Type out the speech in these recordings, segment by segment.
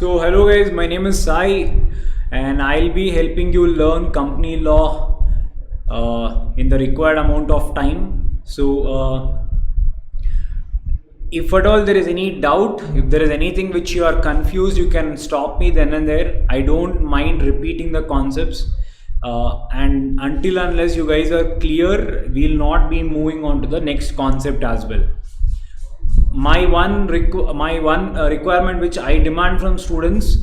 Hello guys, my name is Sai, and I'll be helping you learn company law in the required amount of time. If at all there is any doubt, if there is anything which you are confused, you can stop me then and there. I don't mind repeating the concepts. And until unless you guys are clear, we'll not be moving on to the next concept as well. My one requirement which I demand from students,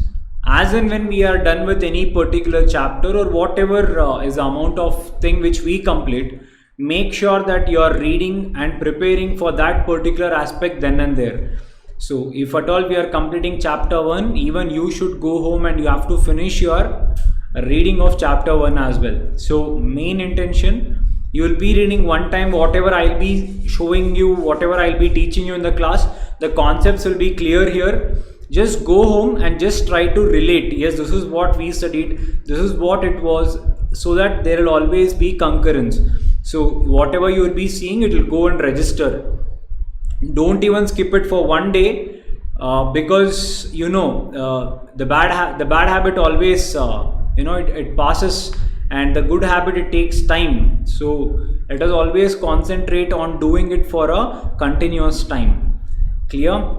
as and when we are done with any particular chapter or whatever is the amount of thing which we complete, make sure that you are reading and preparing for that particular aspect then and there. So if at all we are completing chapter 1, even you should go home and you have to finish your reading of chapter 1 as well. So main intention, you will be reading one time whatever I'll be showing you, whatever I'll be teaching you in the class, the concepts will be clear here. Just go home and just try to relate. Yes, this is what we studied, this is what it was, so that there will always be concurrence. So whatever you will be seeing, it will go and register. Don't even skip it for one day, because the bad habit always it passes, and the good habit, it takes time. So let us always concentrate on doing it for a continuous time. Clear?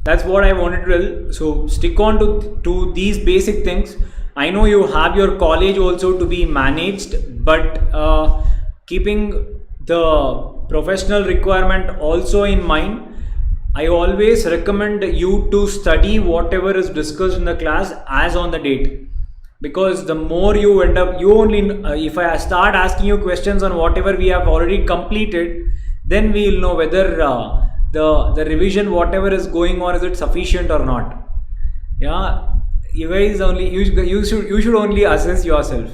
That's what I wanted to tell. So stick on to these basic things. I know you have your college also to be managed, but keeping the professional requirement also in mind, I always recommend you to study whatever is discussed in the class as on the date. Because the more you end up, you only if I start asking you questions on whatever we have already completed, then we will know whether the revision whatever is going on, is it sufficient or not. Yeah, you guys only you should only assess yourself.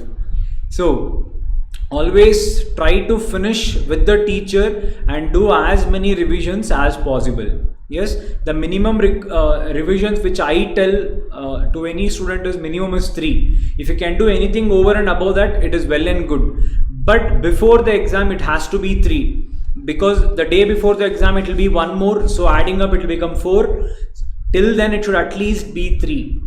So always try to finish with the teacher and do as many revisions as possible. Yes, the minimum revisions which I tell to any student is minimum is 3. If you can do anything over and above that, it is well and good. But before the exam, it has to be 3, because the day before the exam it will be 1 more. So adding up, it will become 4. Till then, it should at least be 3.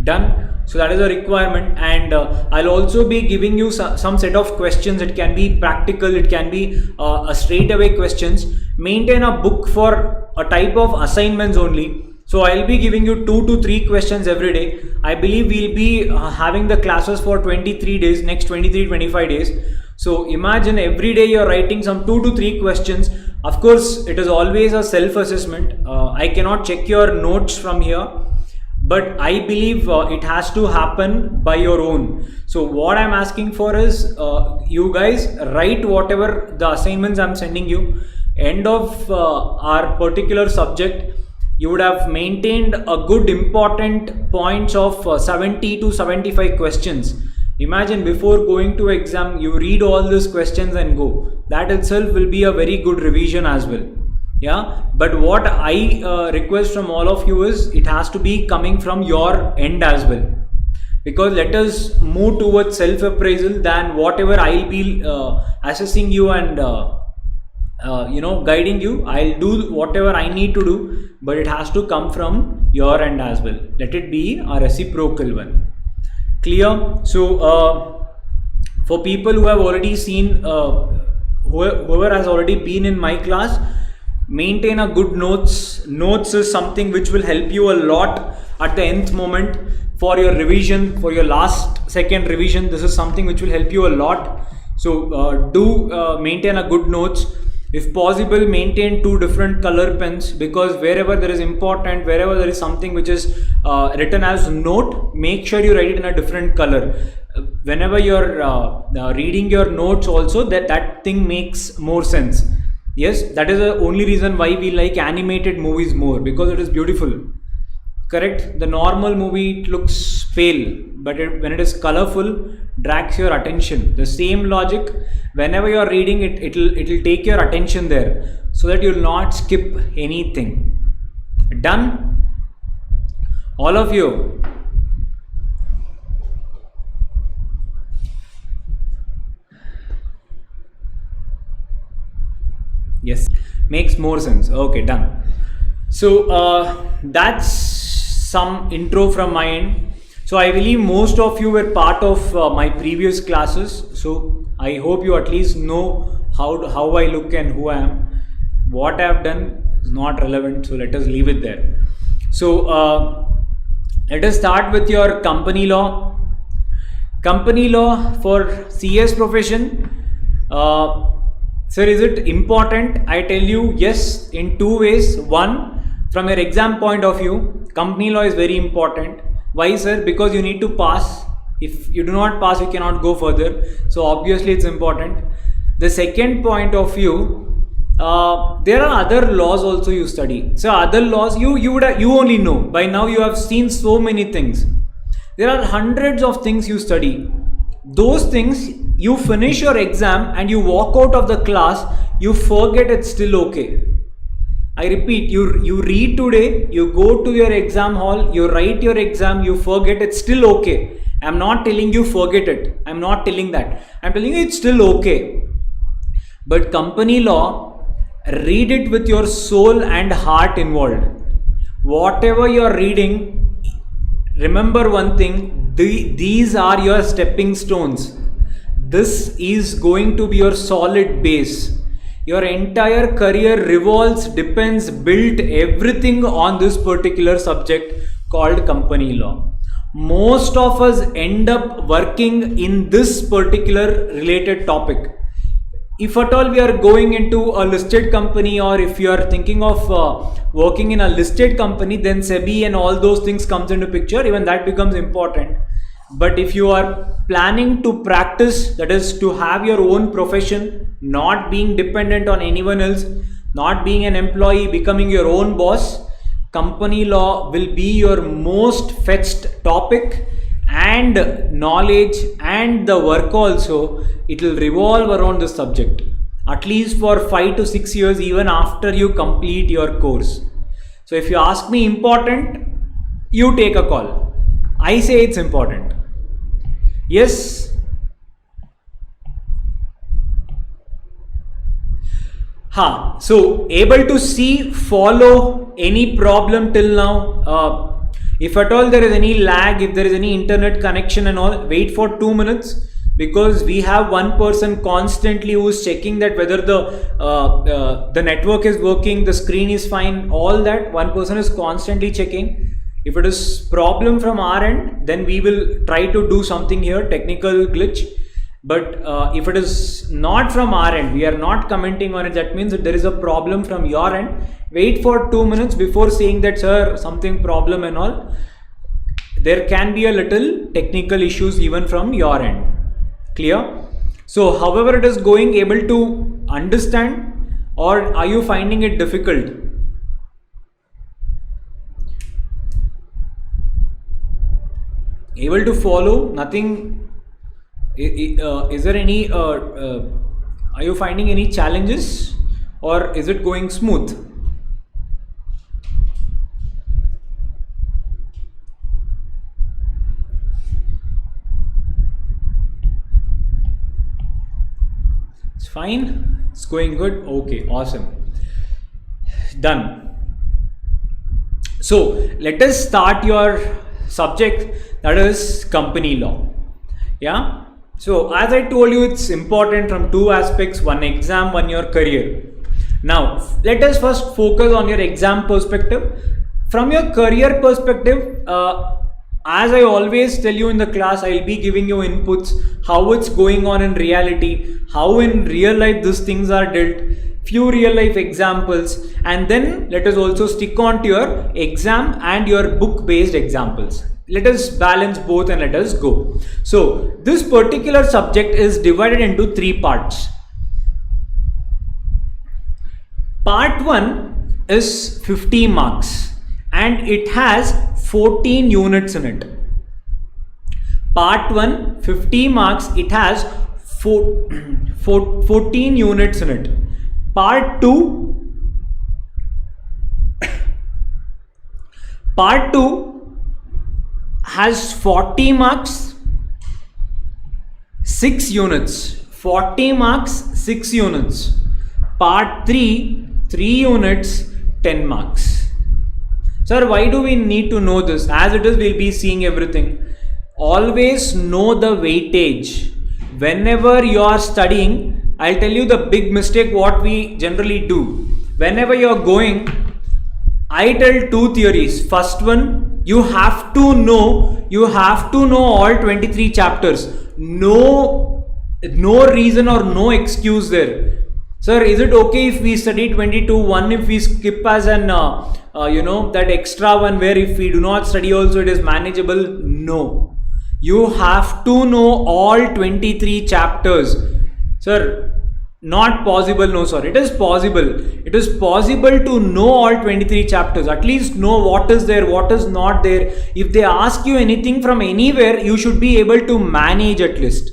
Done. So that is a requirement, and I'll also be giving you some set of questions. It can be practical, it can be a straight away questions. Maintain a book for a type of assignments only. So I'll be giving you 2 to 3 questions every day. I believe we'll be having the classes for 23 days, next 23-25 days. So imagine every day you're writing some 2 to 3 questions. Of course, it is always a self-assessment. I cannot check your notes from here, but I believe it has to happen by your own. So what I'm asking for is you guys write whatever the assignments I'm sending you. End of our particular subject, you would have maintained a good important points of 70 to 75 questions. Imagine before going to exam, you read all these questions and go. That itself will be a very good revision as well. Yeah, but what I request from all of you is, it has to be coming from your end as well. Because let us move towards self-appraisal than whatever I'll be assessing you and guiding you. I'll do whatever I need to do, but it has to come from your end as well. Let it be a reciprocal one. Clear? So for people who have already seen, whoever has already been in my class, maintain a good notes. Notes is something which will help you a lot at the nth moment for your revision, for your last second revision. This is something which will help you a lot. So do maintain a good notes. If possible, maintain 2 different color pens, because wherever there is important, wherever there is something which is written as note, make sure you write it in a different color. Whenever you're reading your notes also, that thing makes more sense. Yes, that is the only reason why we like animated movies more, because it is beautiful. Correct? The normal movie, it looks pale, but when it is colorful, drags your attention. The same logic, whenever you are reading it, it'll take your attention there, so that you will not skip anything. Done? All of you? Yes, makes more sense. Okay, done. That's some intro from my end. So I believe most of you were part of my previous classes. So I hope you at least know how I look and who I am. What I have done is not relevant. So let us leave it there. So let us start with your company law. Company law for CS profession. Sir, is it important? I tell you yes, in two ways. One, from your exam point of view, company law is very important. Why, sir? Because you need to pass. If you do not pass, you cannot go further. So obviously it's important. The second point of view, there are other laws also you study. So other laws you only know. By now you have seen so many things. There are hundreds of things you study. Those things, you finish your exam and you walk out of the class, you forget, it's still okay. I repeat, you read today, you go to your exam hall, you write your exam, you forget, it's still okay. I'm not telling you forget it. I'm not telling that. I'm telling you it's still okay. But company law, read it with your soul and heart involved. Whatever you're reading, remember one thing, these are your stepping stones. This is going to be your solid base. Your entire career revolves, depends, built everything on this particular subject called company law. Most of us end up working in this particular related topic. If at all we are going into a listed company, or if you are thinking of working in a listed company, then SEBI and all those things comes into picture. Even that becomes important. But if you are planning to practice, that is to have your own profession, not being dependent on anyone else, not being an employee, becoming your own boss, company law will be your most fetched topic, and knowledge and the work also, it will revolve around the subject, at least for 5 to 6 years, even after you complete your course. So if you ask me important, you take a call. I say it's important. Yes. So able to see, follow, any problem till now? If at all there is any lag, if there is any internet connection and all, wait for 2 minutes, because we have one person constantly who is checking that whether the network is working, the screen is fine, all that one person is constantly checking. If it is problem from our end, then we will try to do something here, technical glitch. But if it is not from our end, we are not commenting on it, that means that there is a problem from your end. Wait for 2 minutes before saying that, sir, something problem and all. There can be a little technical issues even from your end. Clear? So however it is going, able to understand, or are you finding it difficult? Able to follow? Nothing? Is there any are you finding any challenges, or is it going smooth? It's fine, it's going good. Okay, awesome, done. So let us start your subject, that is company law. Yeah. So as I told you, it's important from two aspects, one exam, one your career. Now let us first focus on your exam perspective. From your career perspective, as I always tell you in the class, I'll be giving you inputs, how it's going on in reality, how in real life these things are dealt, few real life examples, and then let us also stick on to your exam and your book based examples. Let us balance both and let us go. So this particular subject is divided into 3 parts. Part 1 is 50 marks and it has 14 units in it. Part 1, 50 marks, it has 14 units in it. Part 2, has 40 marks, 6 units. 40 marks, 6 units. Part 3, 3 units, 10 marks. Sir, why do we need to know this? As it is, we'll be seeing everything. Always know the weightage. Whenever you are studying, I'll tell you the big mistake what we generally do. Whenever you are going, I tell two theories. First one, you have to know all 23 chapters. No reason or no excuse there. Sir, is it okay if we study 22, one if we skip as an, that extra one where if we do not study also it is manageable? No. You have to know all 23 chapters. Sir, not possible. No, sir. It is possible. It is possible to know all 23 chapters. At least know what is there, what is not there. If they ask you anything from anywhere, you should be able to manage at least.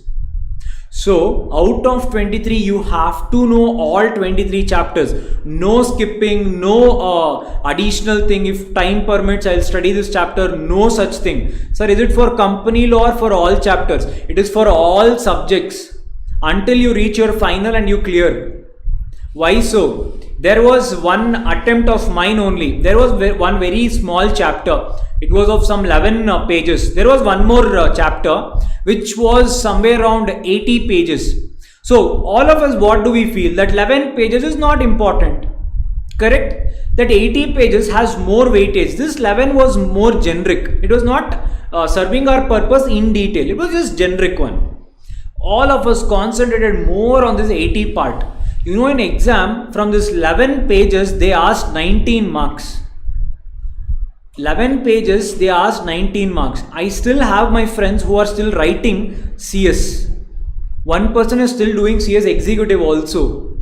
So, out of 23, you have to know all 23 chapters. No skipping, no additional thing. If time permits, I'll study this chapter. No such thing. Sir, is it for company law or for all chapters? It is for all subjects until you reach your final and you clear. Why so? There was one attempt of mine only. There was one very small chapter. It was of some 11 pages. There was one more chapter which was somewhere around 80 pages. So all of us, what do we feel? That 11 pages is not important. Correct? That 80 pages has more weightage. This 11 was more generic. It was not serving our purpose in detail. It was just generic one. All of us concentrated more on this 80 part. You know, in exam, from this 11 pages, they asked 19 marks. 11 pages, they asked 19 marks. I still have my friends who are still writing CS. One person is still doing CS executive also.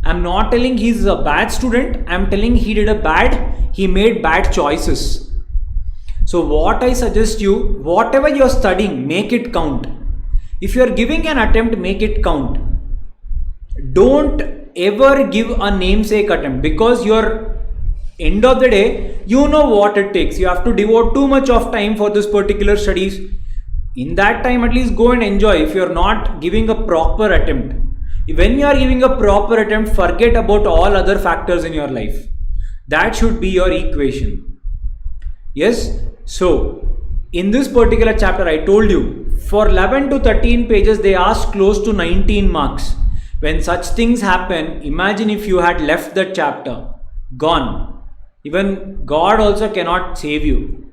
I'm not telling he's a bad student. I'm telling he made bad choices. So what I suggest you, whatever you're studying, make it count. If you're giving an attempt, make it count. Don't ever give a namesake attempt, because you're end of the day, you know what it takes. You have to devote too much of time for this particular studies. In that time, at least go and enjoy if you're not giving a proper attempt. When you are giving a proper attempt, forget about all other factors in your life. That should be your equation. Yes? So, in this particular chapter, I told you, for 11 to 13 pages, they asked close to 19 marks. When such things happen, imagine if you had left that chapter. Gone. Even God also cannot save you.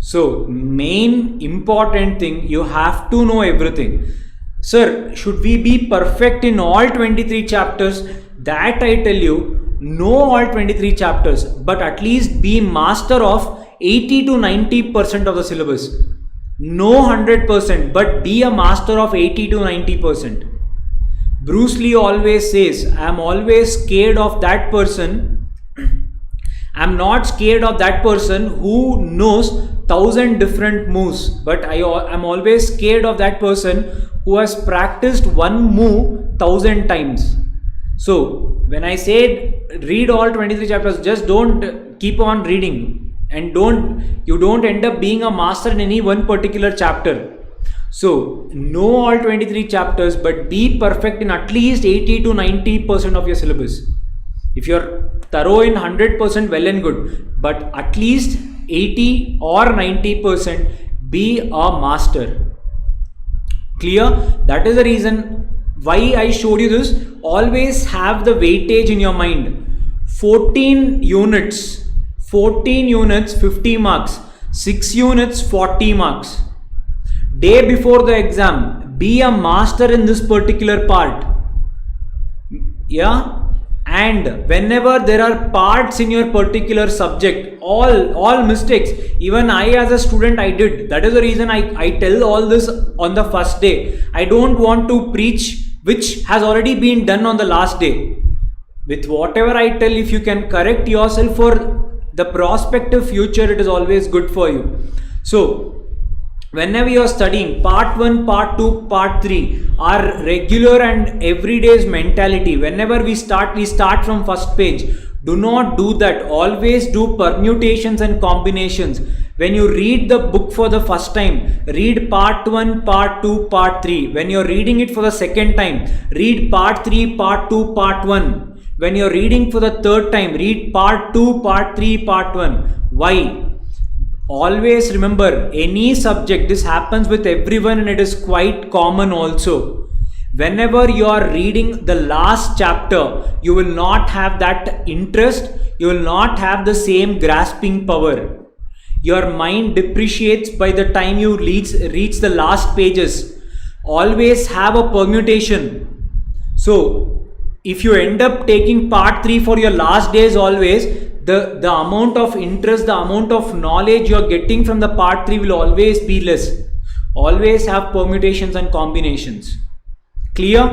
So, main important thing, you have to know everything. Sir, should we be perfect in all 23 chapters? That I tell you, know all 23 chapters, but at least be master of 80 to 90% of the syllabus. No 100%, but be a master of 80 to 90%. Bruce Lee always says, I'm always scared of that person. I'm not scared of that person who knows 1,000 different moves, but I'm always scared of that person who has practiced one move 1,000 times. So when I said read all 23 chapters, just don't keep on reading, and you don't end up being a master in any one particular chapter. So know all 23 chapters, but be perfect in at least 80 to 90% of your syllabus. If you're thorough in 100%, well and good, but at least 80 or 90% be a master. Clear? That is the reason why I showed you this. Always have the weightage in your mind. 14 units, 50 marks, 6 units, 40 marks. Day before the exam, be a master in this particular part. Yeah? And whenever there are parts in your particular subject, all mistakes, even I as a student I did. That is the reason I tell all this on the first day. I don't want to preach which has already been done on the last day. With whatever I tell, if you can correct yourself for the prospective future, it is always good for you. So whenever you are studying part 1, part 2, part 3, our regular and everyday's mentality, whenever we start from first page. Do not do that. Always do permutations and combinations. When you read the book for the first time, read part 1, part 2, part 3. When you're reading it for the second time, read part 3, part 2, part 1. When you're reading for the third time, read part 2, part 3, part 1. Why? Always remember, any subject, this happens with everyone and it is quite common also. Whenever you are reading the last chapter, you will not have that interest, you will not have the same grasping power. Your mind depreciates by the time you reach the last pages. Always have a permutation. So, if you end up taking part 3 for your last days always, the amount of interest, the amount of knowledge you are getting from the part 3 will always be less. Always have permutations and combinations. Clear?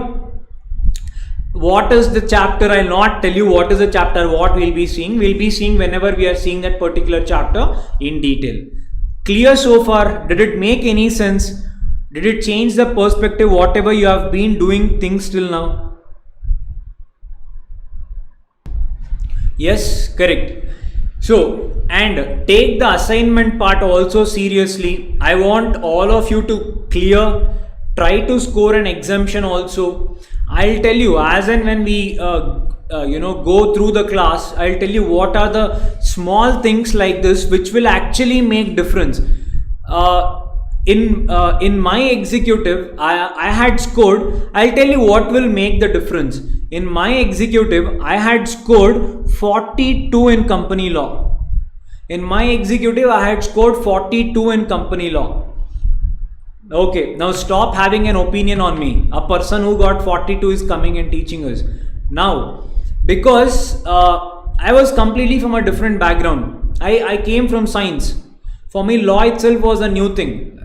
What is the chapter? I'll not tell you what is the chapter, what we'll be seeing. We'll be seeing whenever we are seeing that particular chapter in detail. Clear so far? Did it make any sense? Did it change the perspective, whatever you have been doing things till now? Yes, correct. So, and take the assignment part also seriously. I want all of you to clear, try to score an exemption also. I'll tell you as and when we go through the class, I'll tell you what are the small things like this which will actually make difference. In my executive, I had scored, I'll tell you what will make the difference. In my executive, I had scored 42 in company law. In my executive, I had scored 42 in company law. Okay, now stop having an opinion on me. A person who got 42 is coming and teaching us. Now, because I was completely from a different background. I came from science. For me, law itself was a new thing.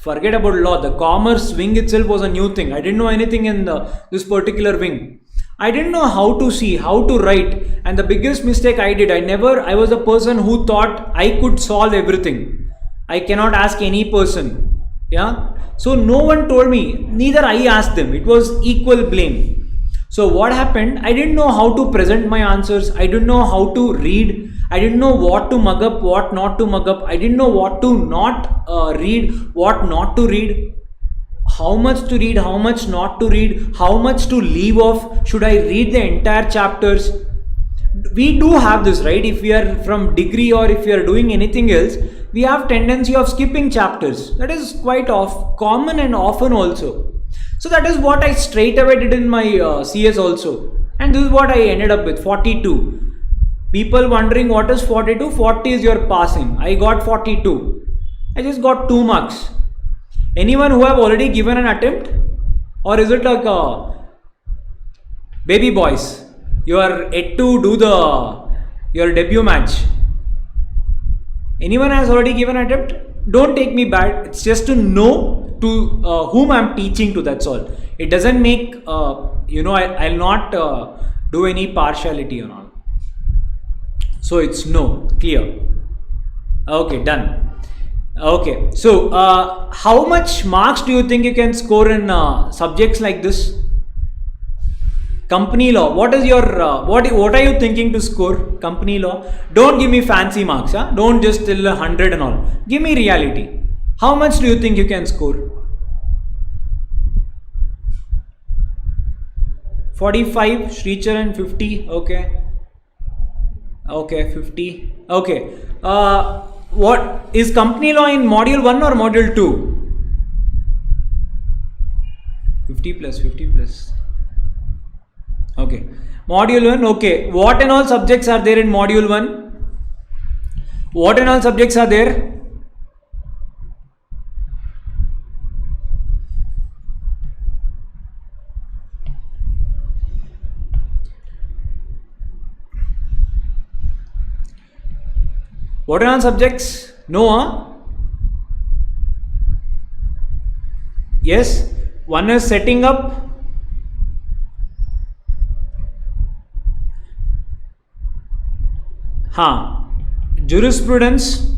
Forget about law. The commerce wing itself was a new thing. I didn't know anything in this particular wing. I didn't know how to see, how to write. And the biggest mistake I did, I was a person who thought I could solve everything. I cannot ask any person. Yeah. So no one told me, neither I asked them. It was equal blame. So what happened? I didn't know how to present my answers. I didn't know how to read. I didn't know what to mug up, what not to mug up. I didn't know what to not read, what not to read. How much to read, how much not to read, how much to leave off. Should I read the entire chapters? We do have this, right? If we are from degree or if we are doing anything else, we have tendency of skipping chapters. That is quite common and often also. So that is what I straight away did in my CS also. And this is what I ended up with, 42. People wondering what is 42? 40 is your passing. I got 42. I just got 2 marks. Anyone who have already given an attempt? Or is it like baby boys? You are yet to do your debut match. Anyone has already given an attempt? Don't take me bad. It's just to know to whom I'm teaching to. That's all. It doesn't make I'll not do any partiality or all. So it's no, clear. Okay, done. Okay, so how much marks do you think you can score in subjects like this? Company law. What is your what are you thinking to score? Company law. Don't give me fancy marks. Huh? Don't just tell 100 and all. Give me reality. How much do you think you can score? 45. Sricharan 50. Okay. Okay, 50. Okay. What is company law in module 1 or module 2? 50 plus. Okay. Module 1, okay. What and all subjects are there in module 1? What and all subjects are there? What are all subjects? No, huh? Yes. One is setting up. Jurisprudence.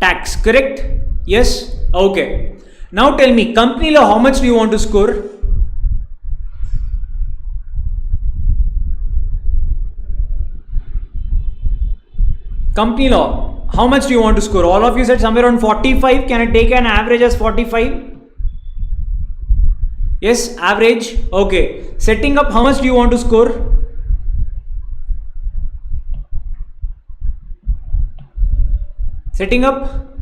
Tax, correct? Yes. Okay. Now tell me, company law, how much do you want to score? Company law, how much do you want to score? All of you said somewhere around 45. Can I take an average as 45? Yes, average. Okay, setting up, how much do you want to score? Setting up.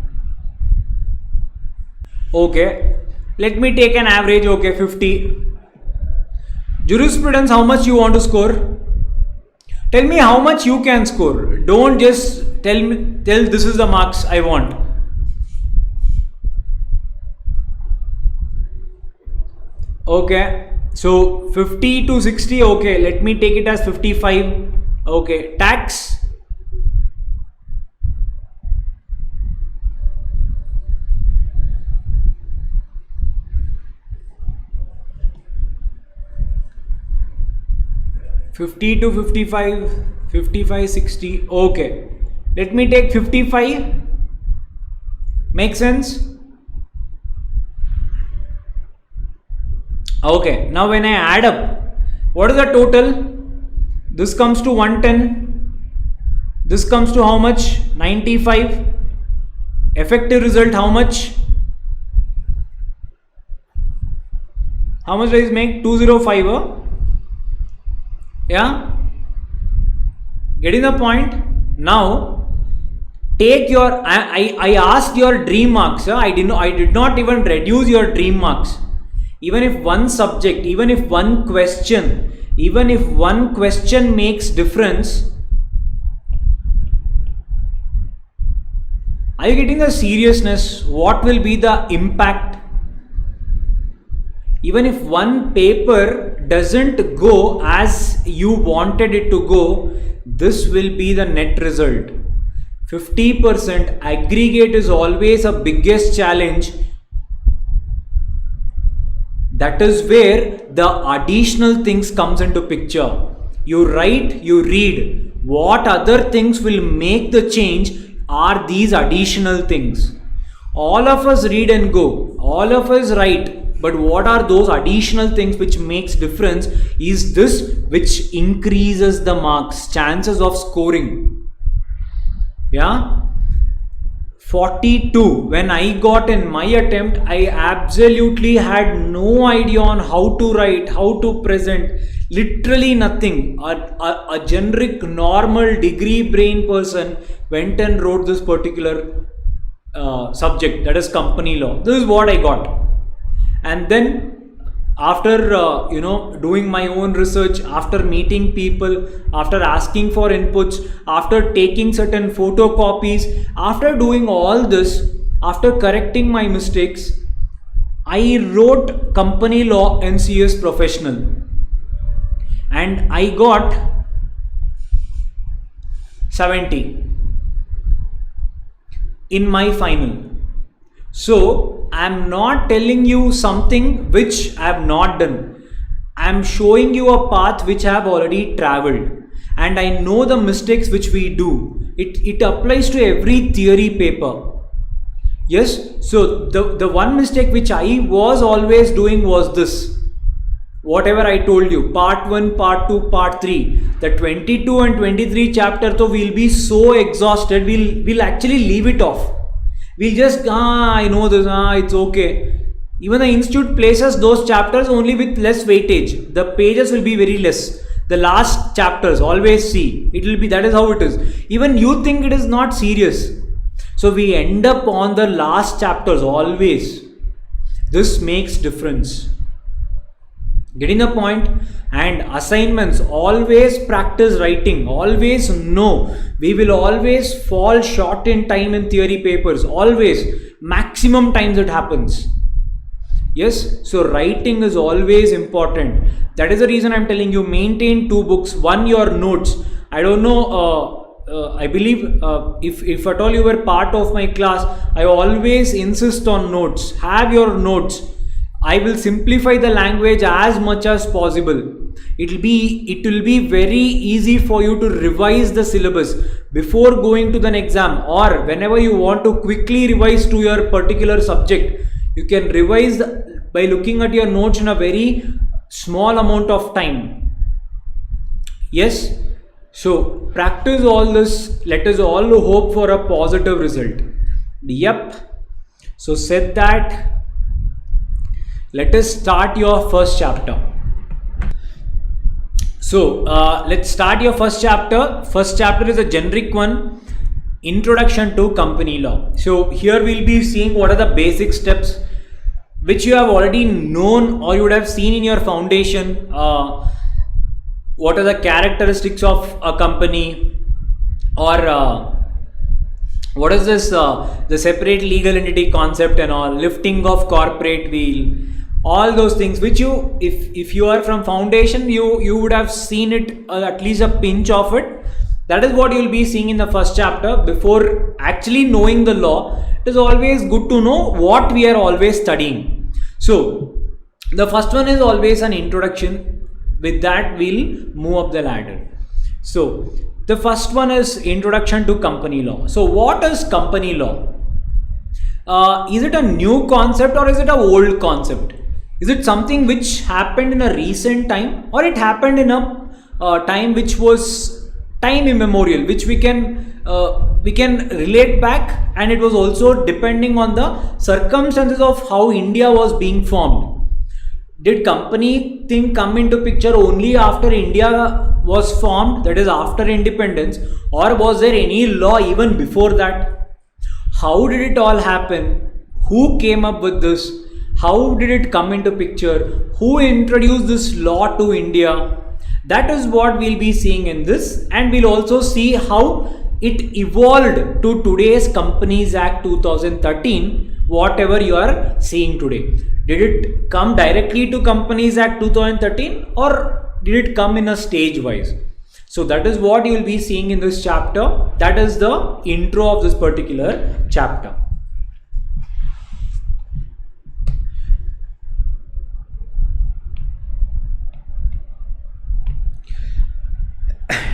Okay, let me take an average. Okay, 50. Jurisprudence, how much you want to score? Tell me how much you can score. Don't just tell this is the marks I want. Okay, so 50 to 60. Okay, let me take it as 55. Okay, tax. $50 to 55, 55, 60. Okay, let me take 55. Make sense? Okay, now when I add up, what is the total? This comes to 110. This comes to how much? 95. Effective result, how much? How much does it make? 205. Yeah, getting the point? Now take your, I asked your dream marks. I did not even reduce your dream marks. Even if one subject, even if one question makes difference, are you getting the seriousness? What will be the impact? Even if one paper doesn't go as you wanted it to go, this will be the net result. 50% aggregate is always a biggest challenge. That is where the additional things comes into picture. You write, you read. What other things will make the change are these additional things. All of us read and go. All of us write. But what are those additional things which makes difference is this which increases the marks, chances of scoring. Yeah. 42. When I got in my attempt, I absolutely had no idea on how to write, how to present, literally nothing. A generic normal degree brain person went and wrote this particular subject, that is company law. This is what I got. And then after doing my own research, after meeting people, after asking for inputs, after taking certain photocopies, after doing all this, after correcting my mistakes, I wrote company law NCS professional and I got 70 in my final. So I'm not telling you something which I have not done. I'm showing you a path which I have already traveled, and I know the mistakes which we do. It applies to every theory paper. Yes, so the one mistake which I was always doing was this. Whatever I told you, part 1, part 2, part 3, the 22 and 23 chapter, so we'll be so exhausted, we'll actually leave it off. We'll just, I know this, it's okay. Even the institute places those chapters only with less weightage. The pages will be very less. The last chapters, always see. It will be, that is how it is. Even you think it is not serious. So we end up on the last chapters always. This makes difference. Getting the point? And assignments, always practice writing. Always know. We will always fall short in time in theory papers. Always. Maximum times it happens. Yes, so writing is always important. That is the reason I'm telling you, maintain 2 books. One, your notes. I don't know, I believe if at all you were part of my class, I always insist on notes. Have your notes. I will simplify the language as much as possible. It will be very easy for you to revise the syllabus before going to the exam, or whenever you want to quickly revise to your particular subject. You can revise by looking at your notes in a very small amount of time. Yes, so practice all this. Let us all hope for a positive result. Yep. So said that, let us start your first chapter. So let's start your first chapter. First chapter is a generic one, Introduction to Company Law. So here we'll be seeing what are the basic steps which you have already known or you would have seen in your foundation. What are the characteristics of a company, or what is this the separate legal entity concept and all, lifting of corporate wheel, all those things which you, if you are from foundation, you would have seen it, at least a pinch of it. That is what you will be seeing in the first chapter. Before actually knowing the law, it is always good to know what we are always studying. So the first one is always an introduction. With that we'll move up the ladder. So the first one is Introduction to Company Law. So what is company law? Is it a new concept or is it an old concept? Is it something which happened in a recent time, or it happened in a time which was time immemorial, which we can relate back, and it was also depending on the circumstances of how India was being formed? Did company thing come into picture only after India was formed, that is after independence, or was there any law even before that? How did it all happen? Who came up with this? How did it come into picture? Who introduced this law to India? That is what we'll be seeing in this, and we'll also see how it evolved to today's Companies Act 2013, whatever you are seeing today. Did it come directly to Companies Act 2013, or did it come in a stage wise? So that is what you will be seeing in this chapter. That is the intro of this particular chapter.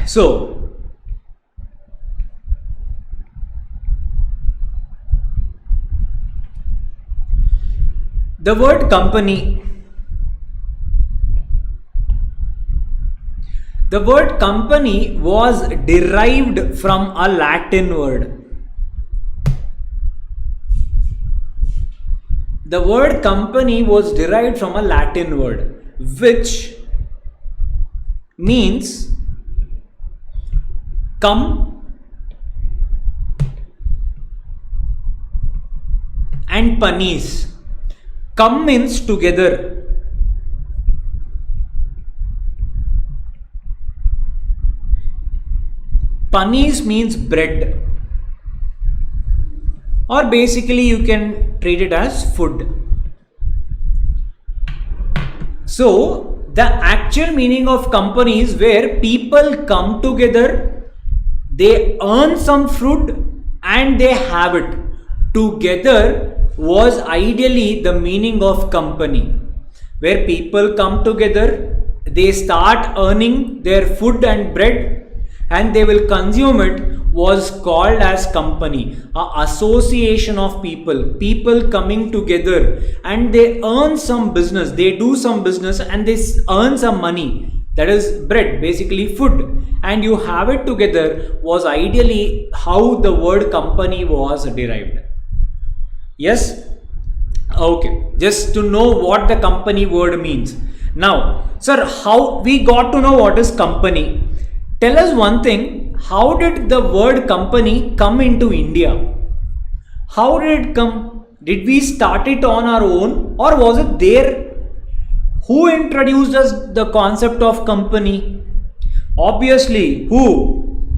So the word company, was derived from a Latin word. The word company was derived from a Latin word which means come and panis. Come means together. Panis means bread, or basically you can treat it as food. So the actual meaning of company is where people come together, they earn some fruit and they have it together, was ideally the meaning of company, where people come together, they start earning their food and bread and they will consume it, was called as company. A association of people coming together, and they earn some business, they do some business and they earn some money, that is bread, basically food, and you have it together, was ideally how the word company was derived. Yes? Okay, just to know what the company word means. Now, sir, how we got to know what is company? Tell us one thing, how did the word company come into India? How did it come? Did we start it on our own, or was it there? Who introduced us the concept of company? Obviously, who?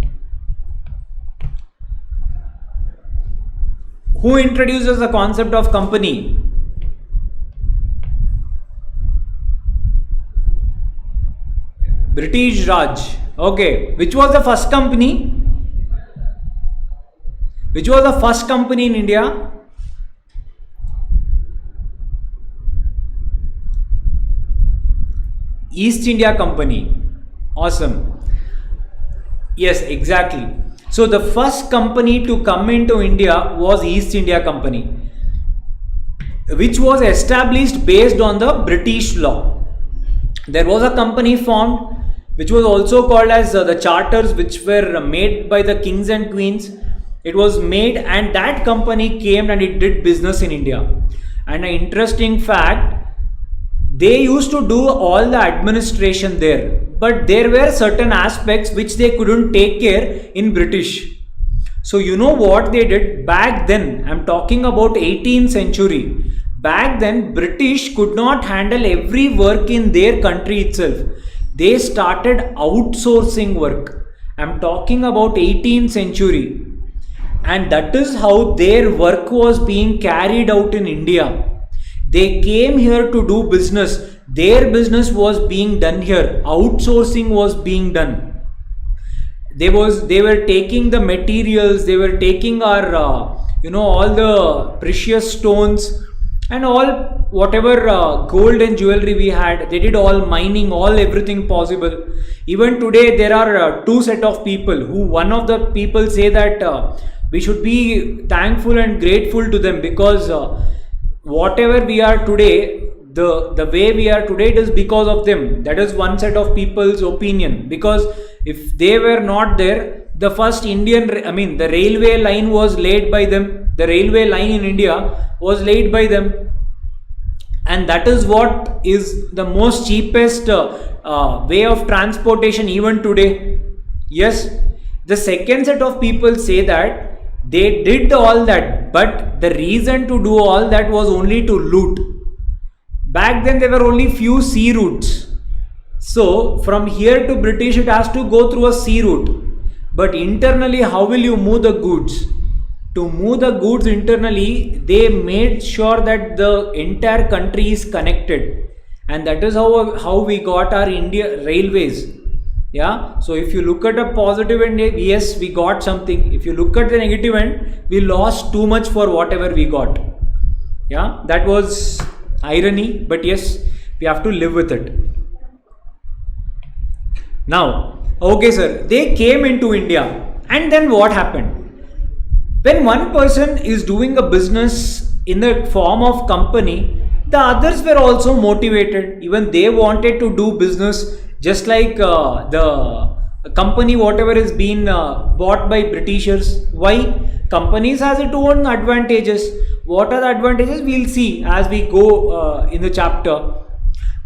Who introduces the concept of company? British Raj. Okay, which was the first company? Which was the first company in India? East India Company. Awesome. Yes, exactly. So the first company to come into India was East India Company, which was established based on the British law. There was a company formed which was also called as the charters, which were made by the kings and queens. It was made, and that company came and it did business in India. And an interesting fact, they used to do all the administration there, but there were certain aspects which they couldn't take care in British. So you know what they did back then? I'm talking about 18th century. Back then, British could not handle every work in their country itself. They started outsourcing work. I'm talking about 18th century. And that is how their work was being carried out in India. They came here to do business. Their business was being done here. Outsourcing was being done. They were taking the materials, they were taking our all the precious stones and all whatever gold and jewelry we had. They did all mining, all everything possible. Even today there are two set of people who, one of the people say that we should be thankful and grateful to them, because whatever we are today, the way we are today, it is because of them. That is one set of people's opinion, because if they were not there, the first the railway line was laid by them. The railway line in India was laid by them, and that is what is the most cheapest way of transportation even today. Yes, the second set of people say that they did all that, but the reason to do all that was only to loot. Back then there were only few sea routes. So from here to British it has to go through a sea route. But internally, how will you move the goods? To move the goods internally, they made sure that the entire country is connected. And that is how we got our India railways. Yeah. So if you look at a positive end, yes, we got something. If you look at the negative end, we lost too much for whatever we got. Yeah. That was irony, but yes, we have to live with it. Now, okay sir, they came into India, and then what happened? When one person is doing a business in the form of company, the others were also motivated. Even they wanted to do business, just like the company whatever is being bought by Britishers. Why? Companies has its own advantages. What are the advantages? We'll see as we go in the chapter.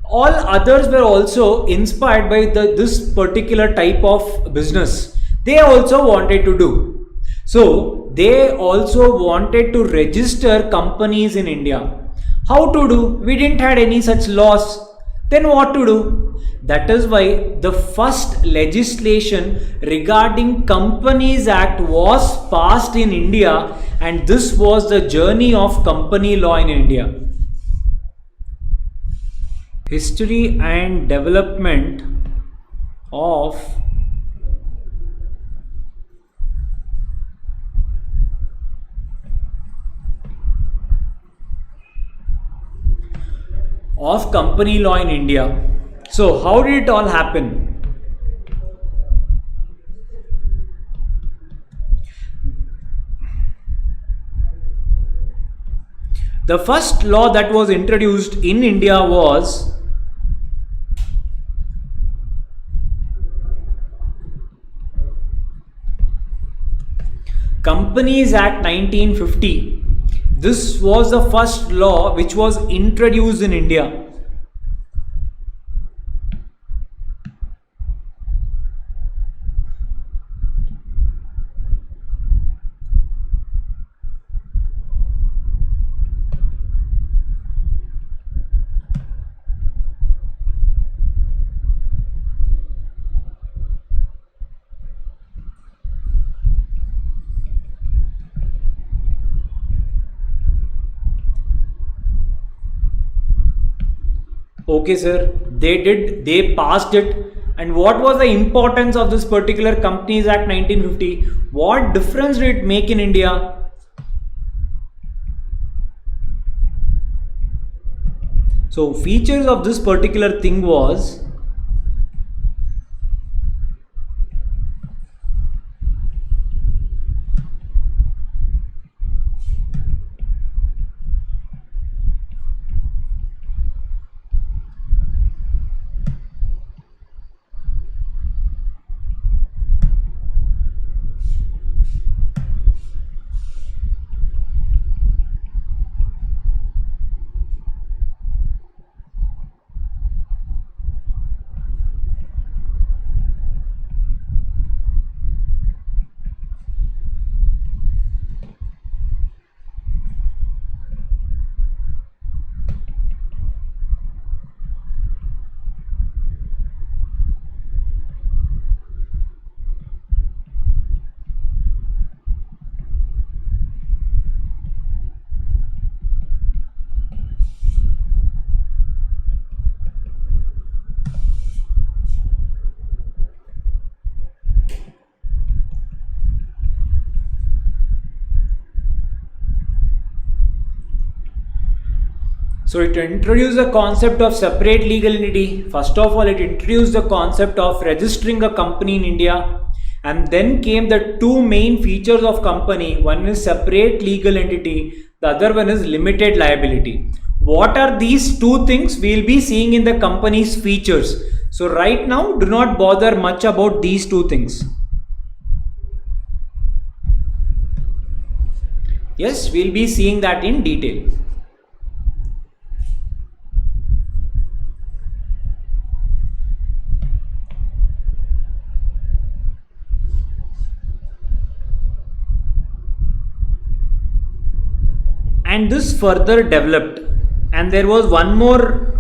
All others were also inspired by this particular type of business. They also wanted to do. So they also wanted to register companies in India. How to do? We didn't had any such laws. Then what to do? That is why the first legislation regarding Companies Act was passed in India, and this was the journey of company law in India. History and development of company law in India. So how did it all happen? The first law that was introduced in India was Companies Act 1950. This was the first law which was introduced in India. Okay sir, they passed it. And what was the importance of this particular Companies Act 1950? What difference did it make in India? So features of this particular thing was, So it introduced the concept of separate legal entity. First of all, it introduced the concept of registering a company in India, and then came the two main features of company. One is separate legal entity, the other one is limited liability. What are these two things? We'll be seeing in the company's features. So right now, do not bother much about these two things. Yes, we'll be seeing that in detail. And this further developed, and there was one more,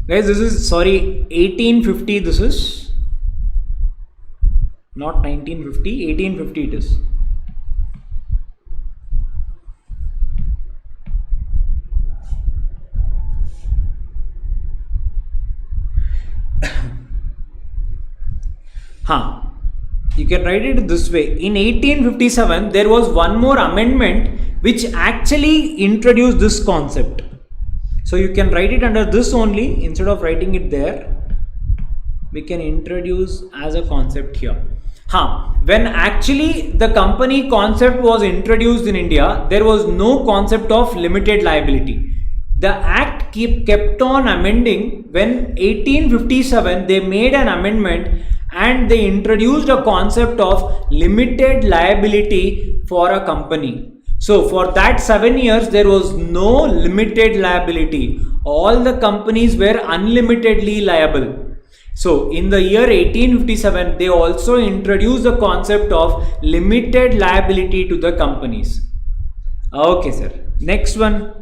guys, this is 1850, this is not 1950, 1850 it is. You can write it this way. In 1857, there was one more amendment which actually introduced this concept. So you can write it under this only, instead of writing it there. We can introduce as a concept here. When actually the company concept was introduced in India, there was no concept of limited liability. The act kept on amending. When 1857, they made an amendment and they introduced a concept of limited liability for a company. So for that 7 years, there was no limited liability. All the companies were unlimitedly liable. So in the year 1857, they also introduced the concept of limited liability to the companies. Okay, sir. Next one.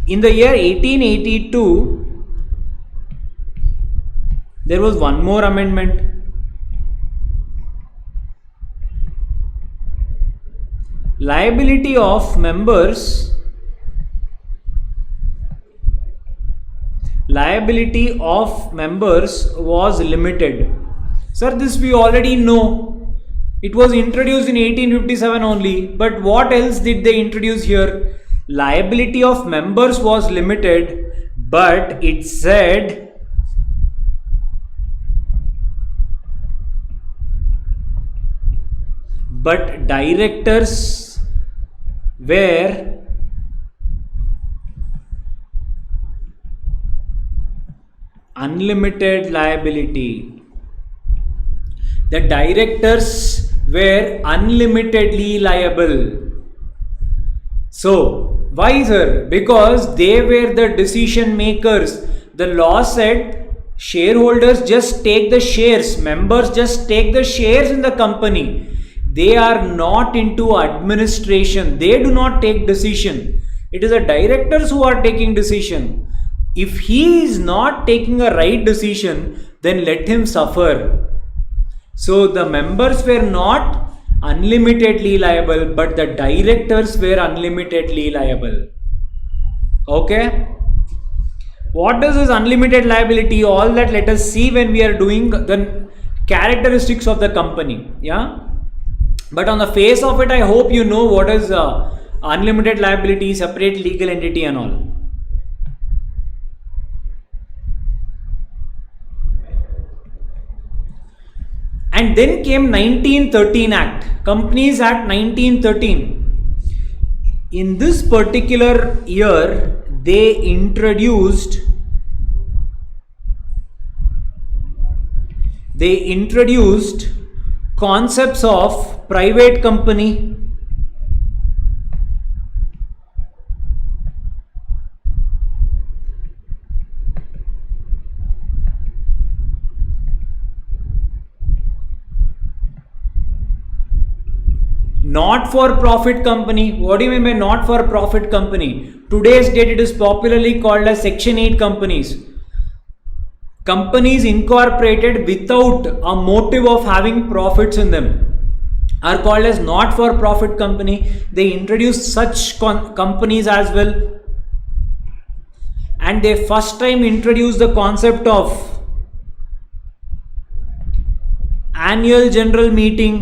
In the year 1882, there was one more amendment. Liability of members was limited. Sir, this we already know. It was introduced in 1857 only. But what else did they introduce here? Liability of members was limited, but it said but directors were unlimited liability. The directors were unlimitedly liable. So why, sir? Because they were the decision makers. The law said shareholders just take the shares, members just take the shares in the company. They are not into administration. They do not take decision. It is the directors who are taking decision. If he is not taking a right decision, then let him suffer. So the members were not unlimitedly liable, but the directors were unlimitedly liable. Okay. What does this unlimited liability? All that let us see when we are doing the characteristics of the company. Yeah. But on the face of it, I hope you know what is unlimited liability, separate legal entity and all. And then came 1913 Act, Companies Act 1913. In this particular year, they introduced concepts of private company, not for profit company. What do you mean by not for profit company? Today's date it is popularly called as Section 8 companies. Companies incorporated without a motive of having profits in them are called as not for profit company. They introduced such companies as well. And they first time introduced the concept of annual general meeting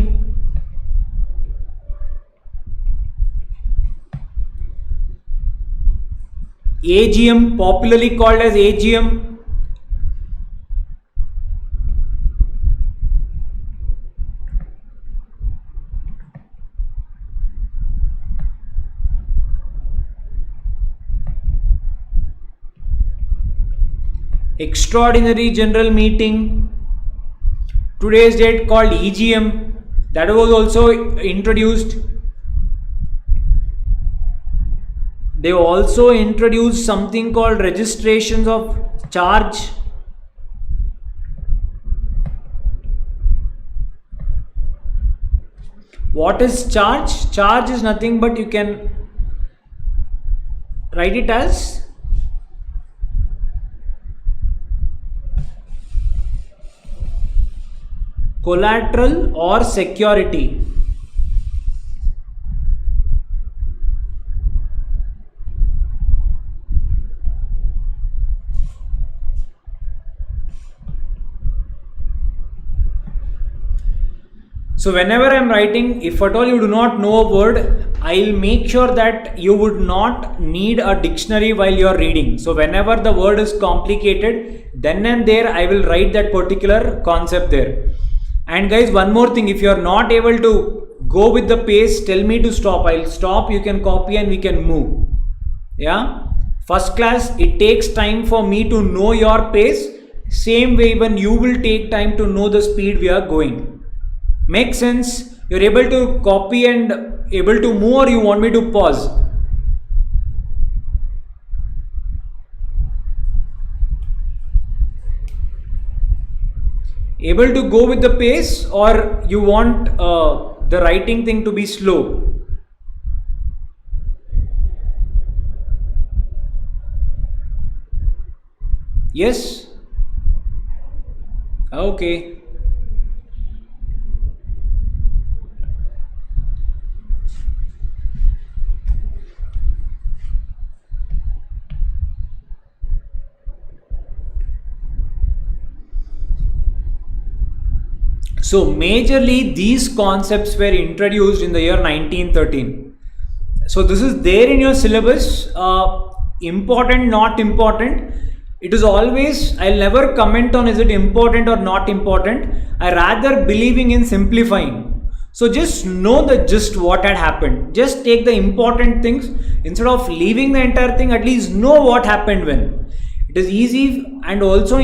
AGM, popularly called as AGM. Extraordinary General Meeting. Today's date called EGM. That was also introduced. They also introduced something called registrations of charge. What is charge? Charge is nothing but you can write it as collateral or security. So whenever I am writing, if at all you do not know a word, I'll make sure that you would not need a dictionary while you are reading. So whenever the word is complicated, then and there I will write that particular concept there. And guys, one more thing, if you are not able to go with the pace, tell me to stop. I'll stop, you can copy and we can move. Yeah, first class, it takes time for me to know your pace. Same way, even you will take time to know the speed we are going. Make sense? You're able to copy and able to move, or you want me to pause? Able to go with the pace, or you want the writing thing to be slow? Yes? Okay. So majorly these concepts were introduced in the year 1913. So this is there in your syllabus. Important, not important. It is always, I'll never comment on is it important or not important. I rather believing in simplifying. So just know the gist what had happened. Just take the important things instead of leaving the entire thing. At least know what happened when. It is easy, and also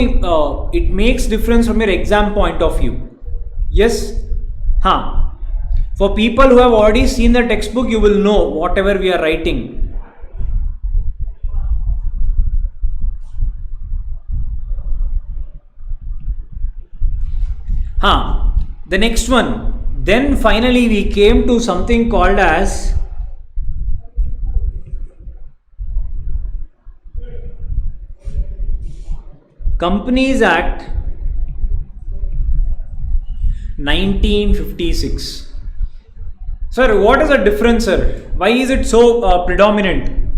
it makes difference from your exam point of view. Yes? For people who have already seen the textbook, you will know whatever we are writing. The next one. Then finally we came to something called as Companies Act 1956. Sir, what is the difference, sir? Why is it so predominant?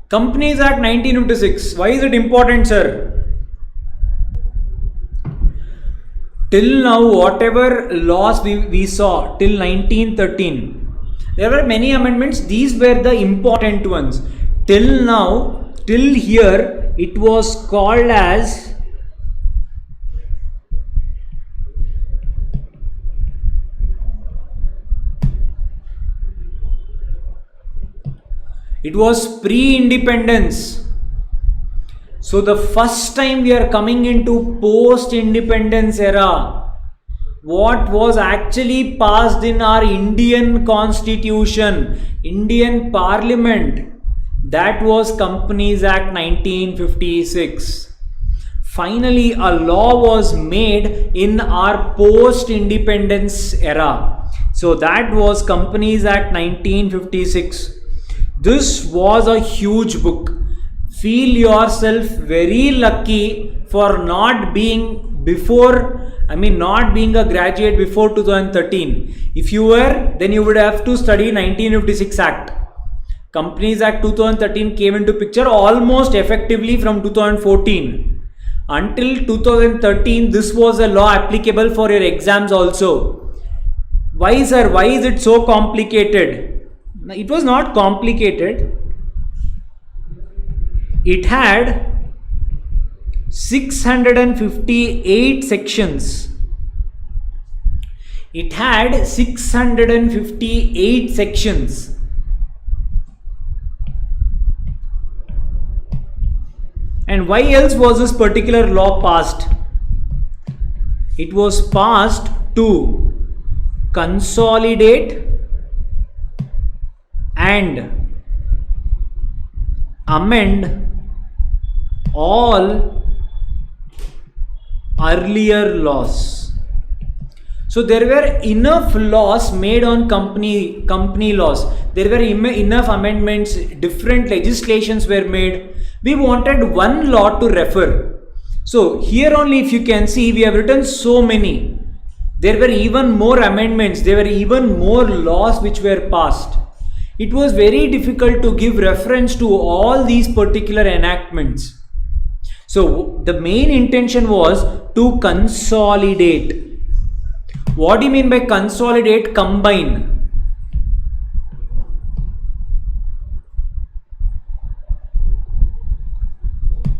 Companies Act 1956. Why is it important, sir? Till now, whatever laws we saw till 1913, there were many amendments. These were the important ones. Till now, till here, it was called as pre-independence. So the first time we are coming into post-independence era, what was actually passed in our Indian Constitution, Indian Parliament, that was Companies Act 1956. Finally, a law was made in our post-independence era. So that was Companies Act 1956. This was a huge book. Feel yourself very lucky for not being not being a graduate before 2013. If you were, then you would have to study 1956 Act. Companies Act 2013 came into picture almost effectively from 2014. Until 2013, this was a law applicable for your exams also. Why, sir? Why is it so complicated? It was not complicated. It had 658 sections. It had 658 sections. And why else was this particular law passed? It was passed to consolidate and amend all earlier laws. So there were enough laws made on company laws. There were enough amendments, different legislations were made. We wanted one law to refer. So here only, if you can see, we have written so many. There were even more amendments. There were even more laws which were passed. It was very difficult to give reference to all these particular enactments. So the main intention was to consolidate. What do you mean by consolidate? Combine.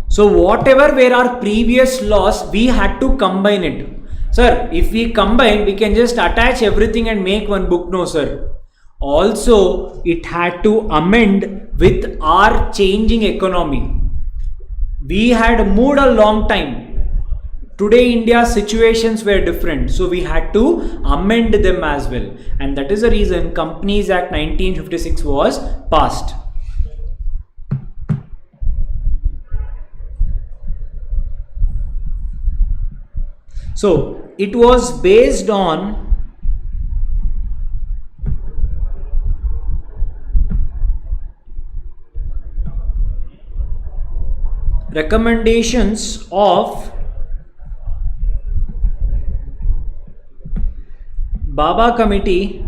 So whatever were our previous laws, we had to combine it. Sir, if we combine, we can just attach everything and make one book. No, sir. Also, it had to amend with our changing economy. We had moved a long time. Today, India's situations were different. So we had to amend them as well. And that is the reason Companies Act 1956 was passed. So it was based on recommendations of Bhabha Committee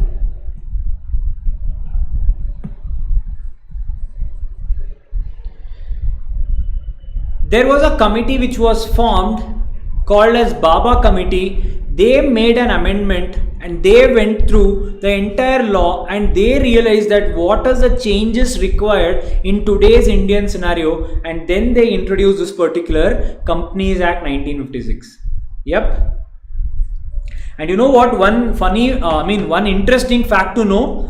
there was a committee which was formed called as Bhabha Committee. They made an amendment and they went through the entire law and they realized that what are the changes required in today's Indian scenario, and then they introduced this particular Companies Act 1956. Yep. And you know what, one funny, one interesting fact to know,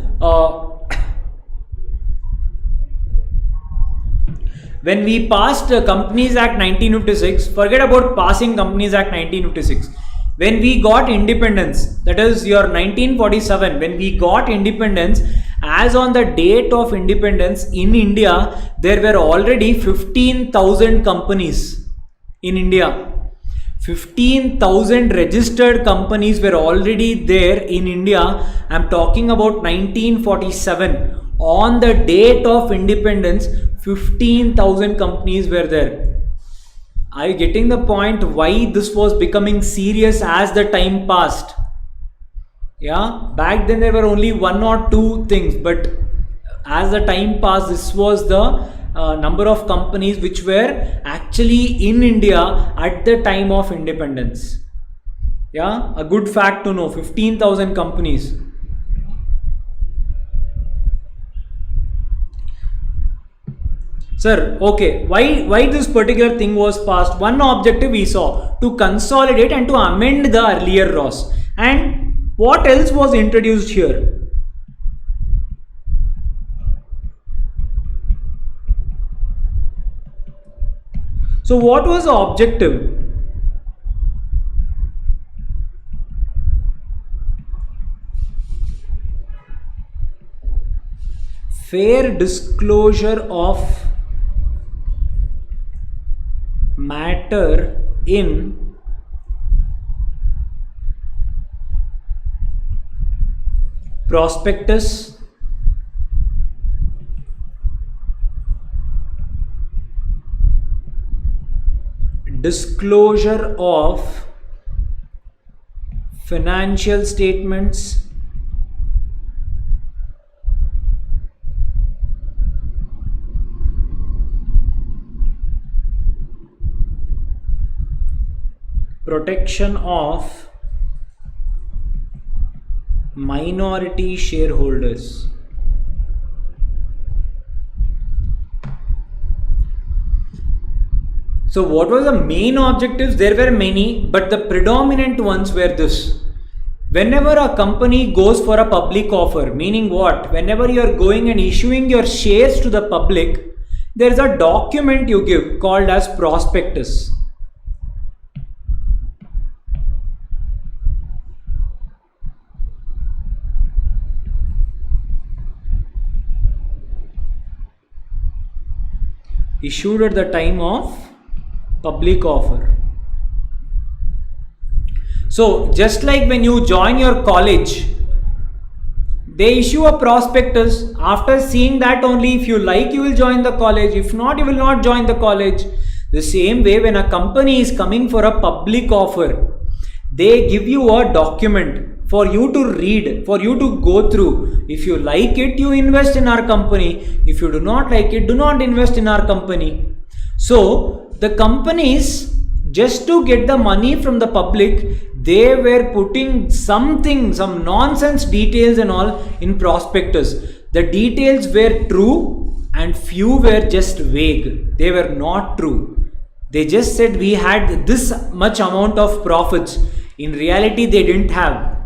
when we passed Companies Act 1956, forget about passing Companies Act 1956. When we got independence, that is your 1947, when we got independence, as on the date of independence in India, there were already 15,000 companies in India. 15,000 registered companies were already there in India. I am talking about 1947. On the date of independence, 15,000 companies were there. Are you getting the point why this was becoming serious as the time passed? Yeah, back then there were only one or two things, but as the time passed, this was the number of companies which were actually in India at the time of independence. Yeah, a good fact to know, 15,000 companies. Sir, okay, why this particular thing was passed? One objective we saw, to consolidate and to amend the earlier laws. And what else was introduced here? So what was the objective? Fair disclosure of matter in prospectus, disclosure of financial statements, protection of minority shareholders. So what was the main objectives? There were many, but the predominant ones were this. Whenever a company goes for a public offer, meaning what? Whenever you are going and issuing your shares to the public, there is a document you give called as prospectus. Issued at the time of public offer. So just like when you join your college, they issue a prospectus. After seeing that only, if you like, you will join the college. If not, you will not join the college. The same way, when a company is coming for a public offer, they give you a document for you to read, for you to go through. If you like it, you invest in our company. If you do not like it, do not invest in our company. So the companies, just to get the money from the public, they were putting something, some nonsense details and all in prospectus. The details were true and few were just vague. They were not true. They just said we had this much amount of profits. In reality, they didn't have.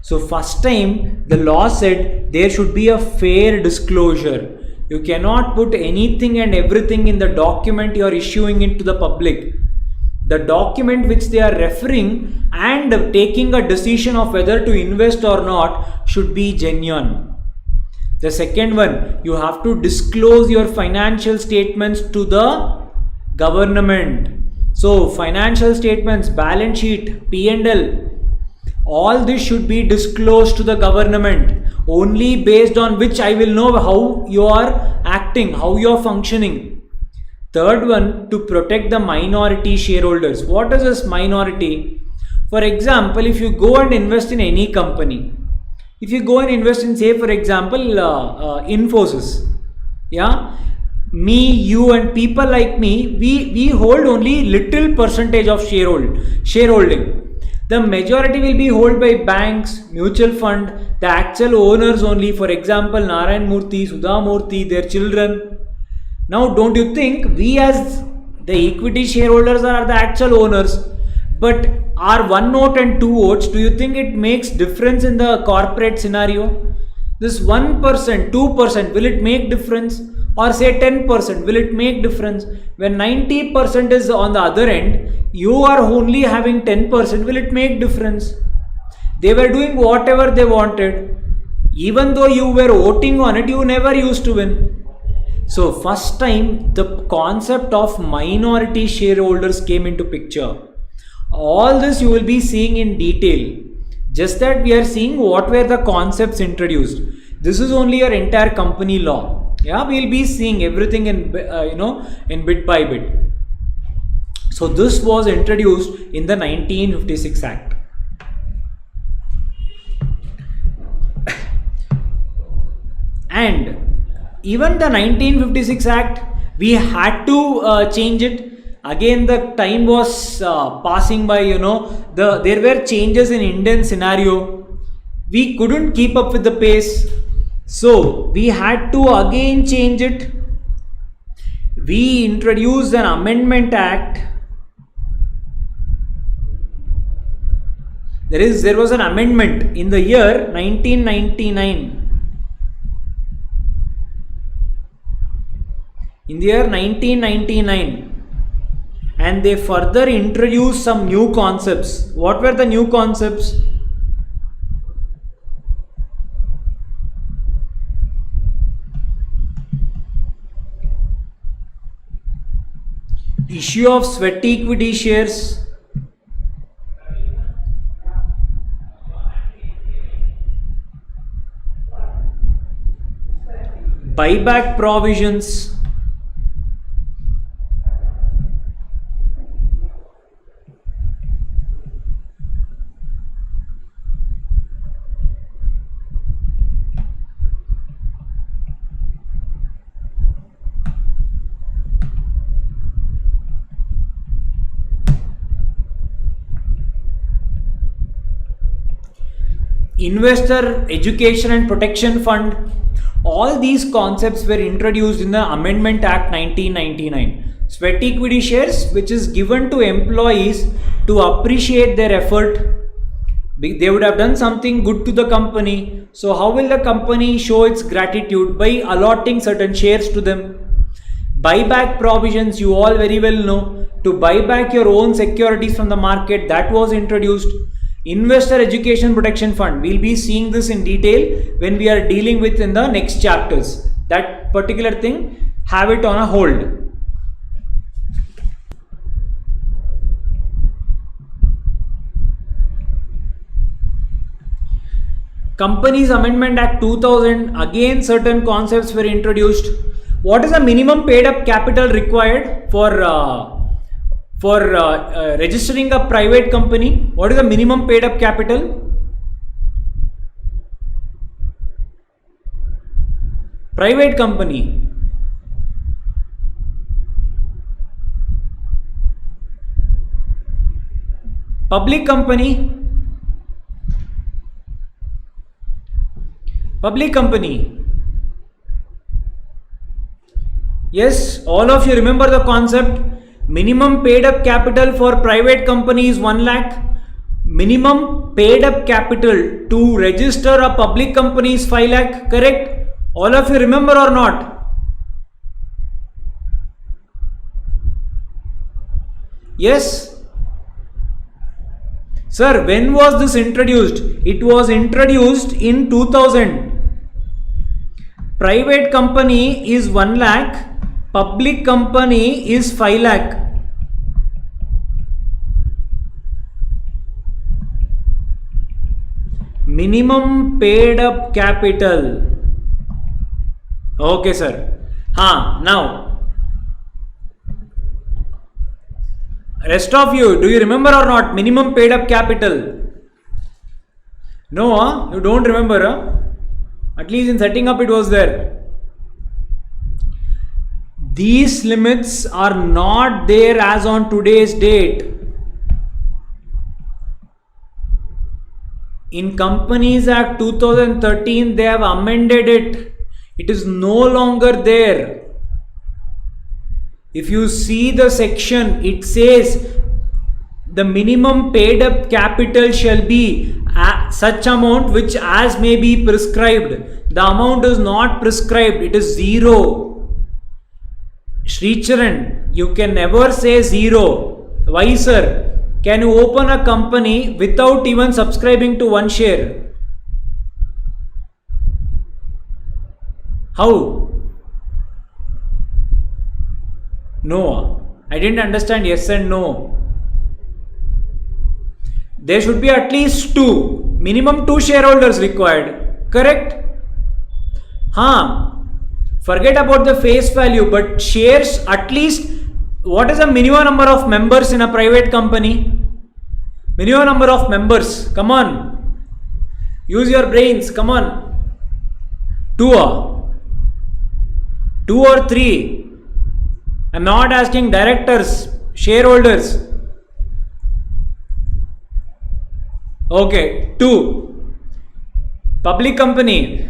So first time the law said there should be a fair disclosure. You cannot put anything and everything in the document you are issuing it to the public. The document which they are referring and taking a decision of whether to invest or not should be genuine. The second one, you have to disclose your financial statements to the government. So financial statements, balance sheet, P&L, all this should be disclosed to the government, only based on which I will know how you are acting, how you are functioning. Third one, to protect the minority shareholders. What is this minority? For example, if you go and invest in any company, if you go and invest in, say for example, Infosys, yeah, me, you and people like me, we hold only little percentage of shareholding. The majority will be held by banks, mutual fund, the actual owners only. For example, Narayan Murthy, Sudha Murthy, their children. Now, don't you think we as the equity shareholders are the actual owners? But our one vote and two votes, do you think it makes difference in the corporate scenario? This 1%, 2%, will it make difference? Or say 10%, will it make difference? When 90% is on the other end, you are only having 10%, will it make difference? They were doing whatever they wanted. Even though you were voting on it, you never used to win. So first time the concept of minority shareholders came into picture. All this you will be seeing in detail. Just that we are seeing what were the concepts introduced. This is only your entire company law. Yeah, we will be seeing everything in in bit by bit. So this was introduced in the 1956 Act. And even the 1956 Act, we had to change it. Again, the time was passing by, there were changes in Indian scenario. We couldn't keep up with the pace. So we had to again change it. We introduced an Amendment Act. There was an amendment in the year 1999. In the year 1999, and they further introduced some new concepts. What were the new concepts? Issue of sweat equity shares, buyback provisions, Investor Education and Protection Fund. All these concepts were introduced in the Amendment Act 1999. Sweat equity shares, which is given to employees to appreciate their effort. They would have done something good to the company. So how will the company show its gratitude? By allotting certain shares to them. Buyback provisions, you all very well know. To buy back your own securities from the market, that was introduced. Investor Education Protection Fund, we'll be seeing this in detail when we are dealing with in the next chapters. That particular thing, have it on a hold. Companies Amendment Act 2000, again certain concepts were introduced. What is the minimum paid up capital required for registering a private company? What is the minimum paid up capital? Private company. Public company. Public company. Yes, all of you remember the concept. Minimum paid up capital for private company is 1 lakh. Minimum paid up capital to register a public company is 5 lakh. Correct? All of you remember or not? Yes. Sir, when was this introduced? It was introduced in 2000. Private company is 1 lakh. Public company is 5 lakh. Minimum paid up capital. Okay, sir. Now, rest of you, do you remember or not? Minimum paid up capital. No, you don't remember. At least in setting up it was there. These limits are not there as on today's date. In Companies Act 2013, they have amended it. It is no longer there. If you see the section, it says the minimum paid up capital shall be such amount which as may be prescribed. The amount is not prescribed, it is 0. Sricharan, you can never say 0. Why, sir? Can you open a company without even subscribing to 1 share? How? No, I didn't understand yes and no. There should be at least 2, minimum 2 shareholders required, correct? Forget about the face value, but shares at least, what is the minimum number of members in a private company? Minimum number of members, come on, use your brains, come on. 2 or 3. I'm not asking directors, shareholders. Okay, 2. Public company,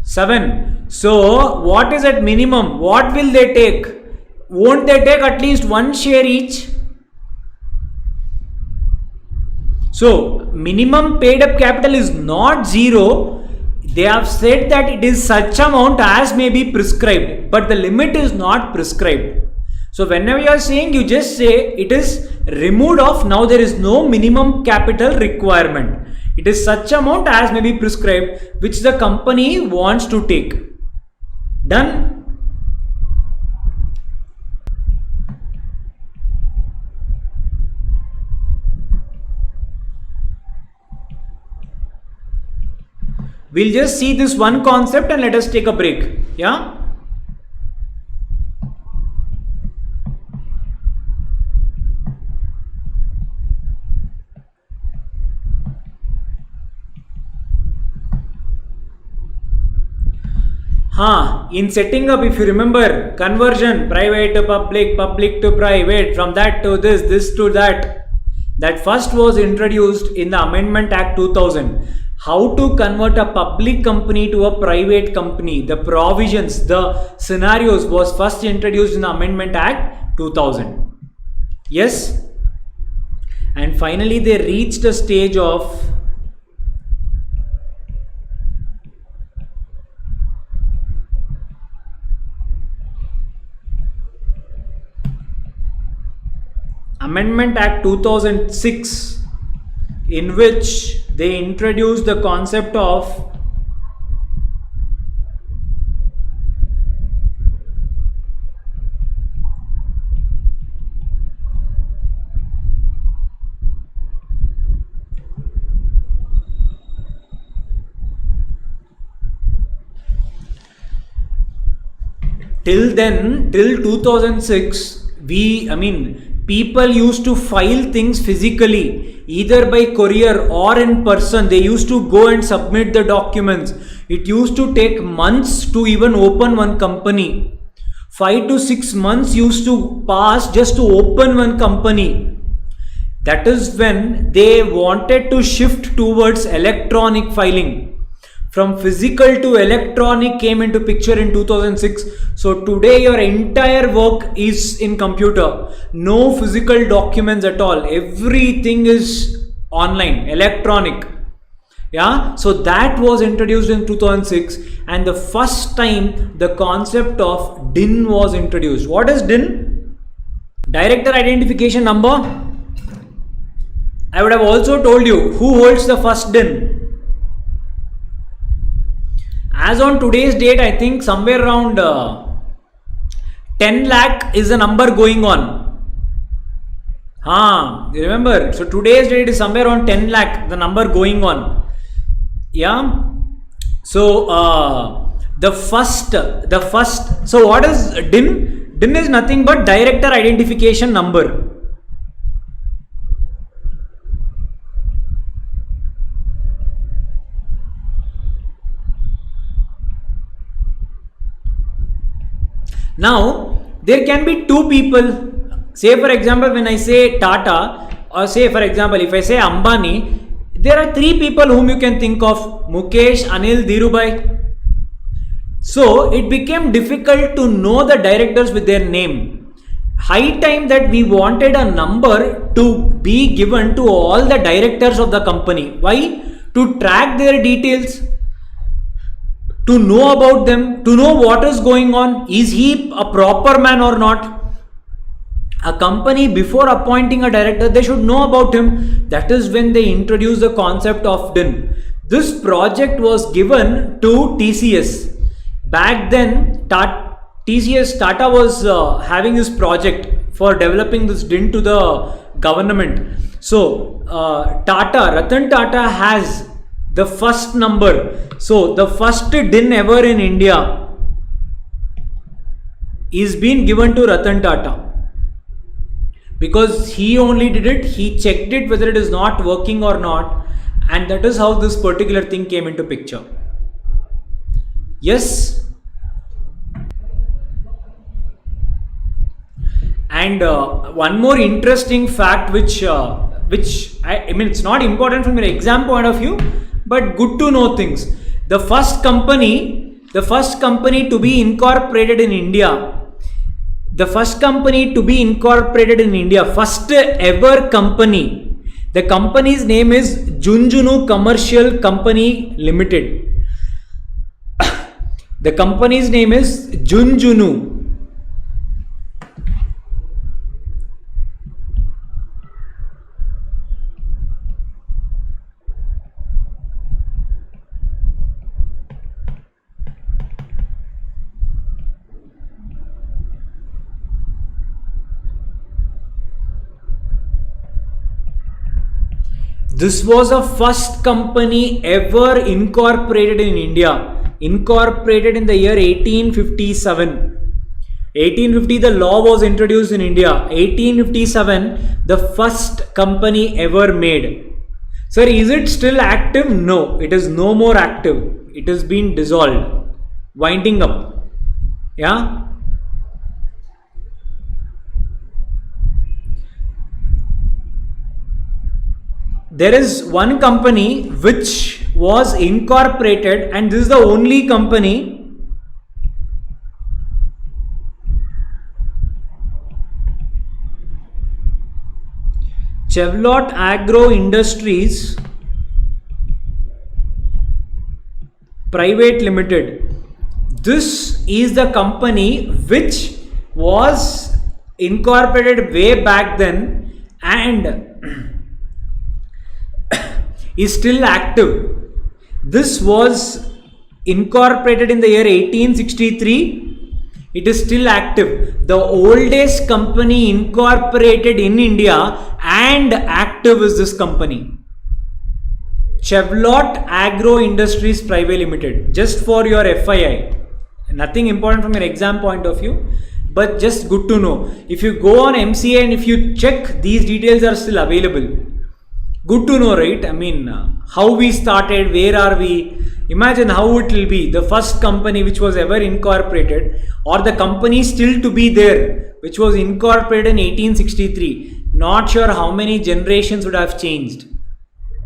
7. So, what is at minimum? What will they take? Won't they take at least 1 share each? So, minimum paid up capital is not 0. They have said that it is such amount as may be prescribed, but the limit is not prescribed. So, whenever you are saying, you just say it is removed off. Now there is no minimum capital requirement. It is such amount as may be prescribed which the company wants to take. Done? We'll just see this one concept and let us take a break. Yeah? In setting up, if you remember, conversion, private to public, public to private, from that to this to that, that first was introduced in the Amendment Act 2000. how to convert a public company to a private company. The provisions, the scenarios was first introduced in the Amendment Act 2000. Yes. And finally they reached a stage of Amendment Act 2006, in which they introduced the concept of till 2006, people used to file things physically, either by courier or in person. They used to go and submit the documents. It used to take months to even open one company. 5 to 6 months used to pass just to open one company. That is when they wanted to shift towards electronic filing. From physical to electronic came into picture in 2006. So today your entire work is in computer. No physical documents at all. Everything is online, electronic. Yeah. So that was introduced in 2006, and the first time the concept of DIN was introduced. What is DIN? Director Identification Number. I would have also told you who holds the first DIN. As on today's date, I think somewhere around 10 lakh is the number going on. Remember, so today's date is somewhere around 10 lakh, the number going on. Yeah. So the first, so what is DIN? DIN is nothing but Director Identification Number. Now, there can be two people. Say for example, when I say Tata, or say for example, if I say Ambani, there are three people whom you can think of: Mukesh, Anil, Dhirubhai. So, it became difficult to know the directors with their name. High time that we wanted a number to be given to all the directors of the company. Why? To track their details, to know about them, to know what is going on. Is he a proper man or not? A company, before appointing a director, they should know about him. That is when they introduced the concept of DIN. This project was given to TCS. Back then, Tata was having this project for developing this DIN to the government. So, Ratan Tata has the first number. So the first DIN ever in India is being given to Ratan Tata, because he only did it. He checked it whether it is not working or not, and that is how this particular thing came into picture. Yes. And one more interesting fact, which it's not important from your exam point of view, but good to know things. The first company to be incorporated in India, first ever company, the company's name is Junjunu Commercial Company Limited. The company's name is Junjunu. This was the first company ever incorporated in India. Incorporated in the year 1857. 1850 the law was introduced in India. 1857 the first company ever made. Sir, is it still active? No, it is no more active. It has been dissolved. Winding up. Yeah. There is one company which was incorporated, and this is the only company Chevlot Agro Industries Private Limited. This is the company which was incorporated way back then and is still active. This was incorporated in the year 1863. It is still active. The oldest company incorporated in India and active is this company, Chevlot Agro Industries Private Limited. Just for your FYI, nothing important from an exam point of view, but just good to know. If you go on MCA and if you check, these details are still available. Good to know, right? I mean, how we started, where are we? Imagine how it will be. The first company which was ever incorporated, or the company still to be there, which was incorporated in 1863. Not sure how many generations would have changed.